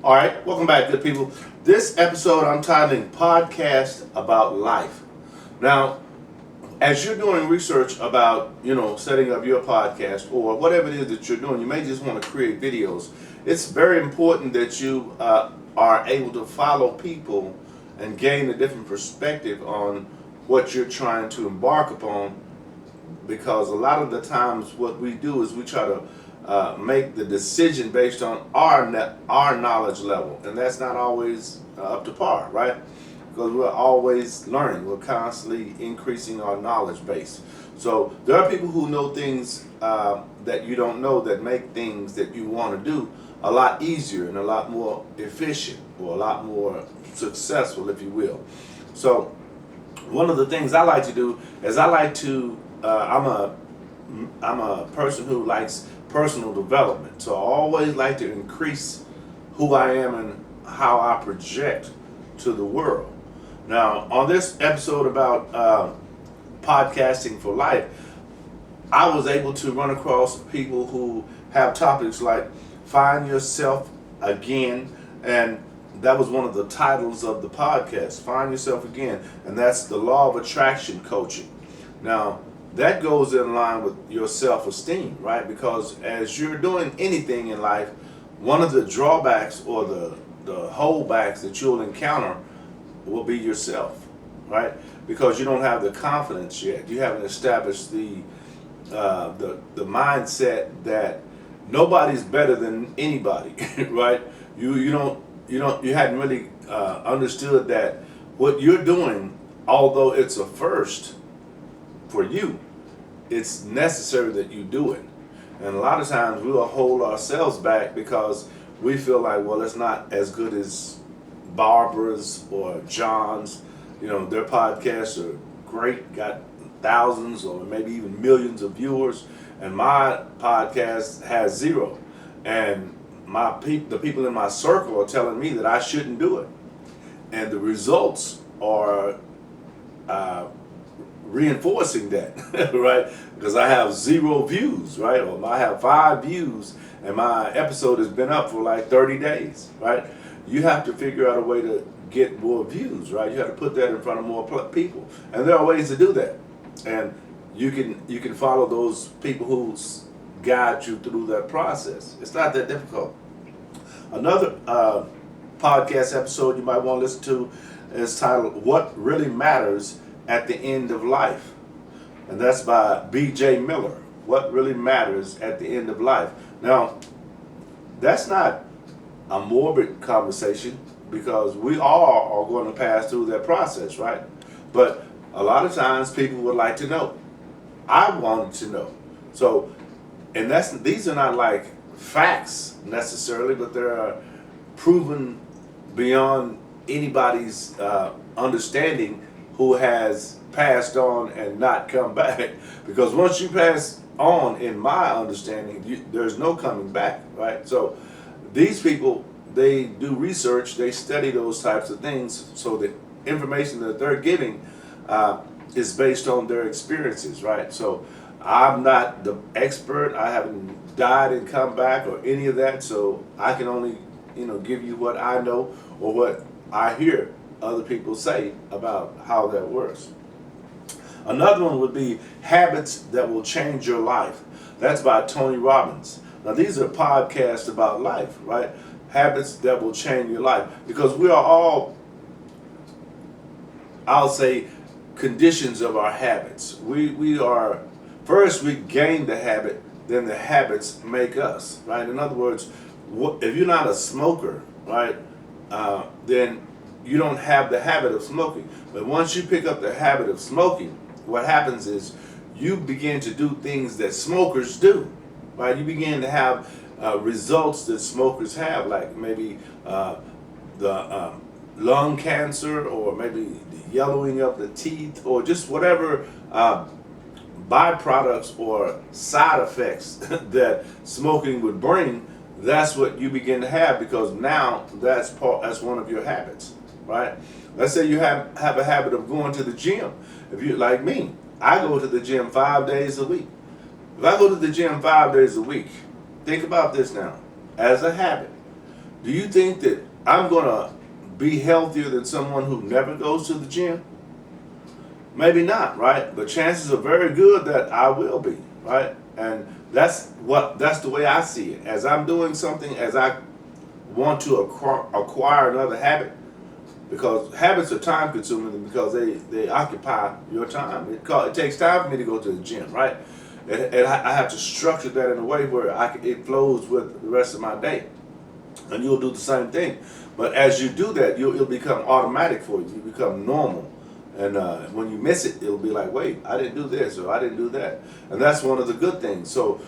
All right, welcome back, good people. This episode I'm titling Podcast About Life. Now, as you're doing research about, setting up your podcast or whatever it is that you're doing, you may just want to create videos. It's very important that you are able to follow people and gain a different perspective on what you're trying to embark upon, because a lot of the times what we do is we try to make the decision based on our knowledge level, and that's not always up to par, right? Because we're always learning, we're constantly increasing our knowledge base. So there are people who know things that you don't know, that make things that you want to do a lot easier and a lot more efficient, or a lot more successful, if you will. So one of the things I like to do is I'm a person who likes personal development. So I always like to increase who I am and how I project to the world. Now, on this episode about podcasting for life, I was able to run across people who have topics like Find Yourself Again, and that was one of the titles of the podcast, Find Yourself Again, and that's the law of attraction coaching. Now, that goes in line with your self-esteem, right? Because as you're doing anything in life, one of the drawbacks or the holdbacks that you'll encounter will be yourself, right? Because you don't have the confidence yet. You haven't established the mindset that nobody's better than anybody, right? You hadn't really understood that what you're doing, although it's a first for you, it's necessary that you do it. And a lot of times we'll hold ourselves back because we feel like, well, it's not as good as Barbara's or John's. Their podcasts are great, got thousands or maybe even millions of viewers, and my podcast has zero. And the people in my circle are telling me that I shouldn't do it. And the results are reinforcing that, right? Because I have 0 views, right? Or I have 5 views and my episode has been up for like 30 days, right? You have to figure out a way to get more views, right? You have to put that in front of more people. And there are ways to do that. And you can follow those people who guide you through that process. It's not that difficult. Another podcast episode you might want to listen to is titled What Really Matters at the End of Life, and that's by B.J. Miller. What really matters at the end of life. Now, that's not a morbid conversation, because we all are going to pass through that process, right? But a lot of times people would like to know. I wanted to know. So, and these are not like facts necessarily, but they are proven beyond anybody's understanding who has passed on and not come back. Because once you pass on, in my understanding, there's no coming back, right? So these people, they do research, they study those types of things, so the information that they're giving is based on their experiences, right? So I'm not the expert, I haven't died and come back or any of that, so I can only give you what I know or what I hear other people say about how that works. Another one would be Habits That Will Change Your Life. That's by Tony Robbins. Now, these are podcasts about life, right? Habits that will change your life. Because we are all, I'll say, conditions of our habits. We are, first we gain the habit, then the habits make us, right? In other words, if you're not a smoker, right, then you don't have the habit of smoking. But once you pick up the habit of smoking, what happens is you begin to do things that smokers do, right? You begin to have results that smokers have, like maybe the lung cancer, or maybe the yellowing of the teeth, or just whatever byproducts or side effects that smoking would bring. That's what you begin to have, because now that's one of your habits, right? Let's say you have a habit of going to the gym. If you like me, I go to the gym 5 days a week. If I go to the gym 5 days a week, think about this now, as a habit. Do you think that I'm going to be healthier than someone who never goes to the gym? Maybe not, right? But chances are very good that I will be, right? And that's the way I see it. As I'm doing something, as I want to acquire another habit, because habits are time consuming because they occupy your time. It takes time for me to go to the gym, right? And I have to structure that in a way where it flows with the rest of my day. And you'll do the same thing. But as you do that, it'll become automatic for you. You become normal. And when you miss it, it'll be like, wait, I didn't do this or I didn't do that. And that's one of the good things. So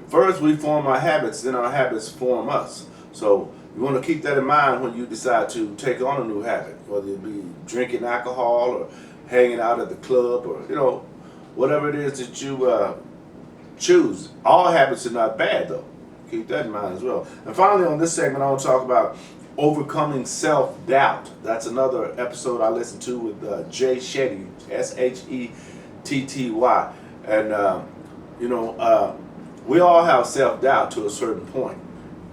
first we form our habits, then our habits form us. So you want to keep that in mind when you decide to take on a new habit, whether it be drinking alcohol or hanging out at the club or, whatever it is that you choose. All habits are not bad, though. Keep that in mind as well. And finally, on this segment, I want to talk about overcoming self-doubt. That's another episode I listened to with Jay Shetty, Shetty. And, we all have self-doubt to a certain point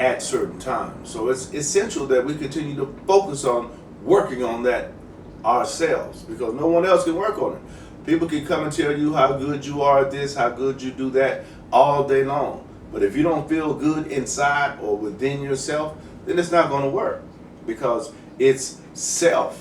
at certain times. So it's essential that we continue to focus on working on that ourselves, because no one else can work on it. People can come and tell you how good you are at this, how good you do that all day long. But if you don't feel good inside or within yourself, then it's not going to work, because it's self-doubt,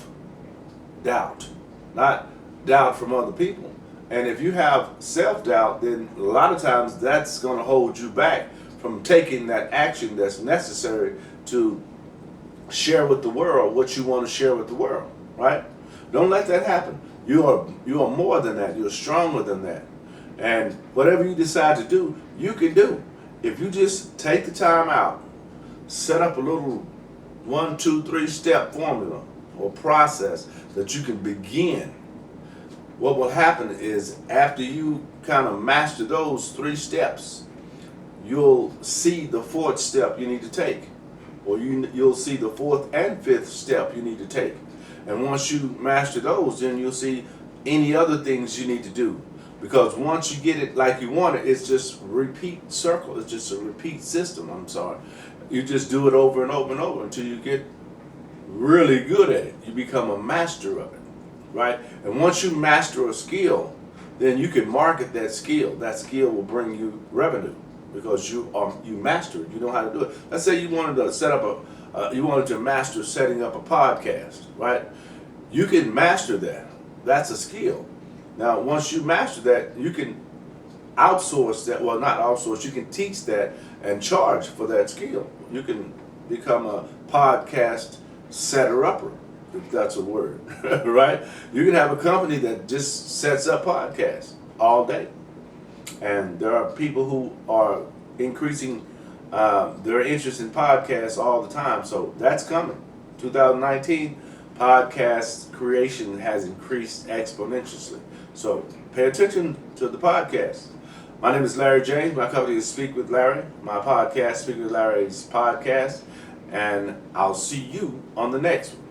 not doubt from other people. And if you have self-doubt, then a lot of times that's going to hold you back from taking that action that's necessary to share with the world what you want to share with the world, right? Don't let that happen. You are more than that. You're stronger than that. And whatever you decide to do, you can do. If you just take the time out, set up a little 1, 2, 3 step formula or process that you can begin. What will happen is, after you kind of master those 3 steps, you'll see the 4th step you need to take, or you'll see the 4th and 5th step you need to take. And once you master those, then you'll see any other things you need to do. Because once you get it like you want it, it's just repeat circle. It's just a repeat system. You just do it over and over and over until you get really good at it. You become a master of it, right? And once you master a skill, then you can market that skill. That skill will bring you revenue, because you master it. You know how to do it. Let's say you wanted to master setting up a podcast, right? You can master that. That's a skill. Now, once you master that, you can outsource that. Well, not outsource. You can teach that and charge for that skill. You can become a podcast setter-upper, if that's a word, right? You can have a company that just sets up podcasts all day. And there are people who are increasing their interest in podcasts all the time. So that's coming. 2019, podcast creation has increased exponentially. So pay attention to the podcast. My name is Larry James. My company is Speak with Larry. My podcast, Speak with Larry's podcast. And I'll see you on the next one.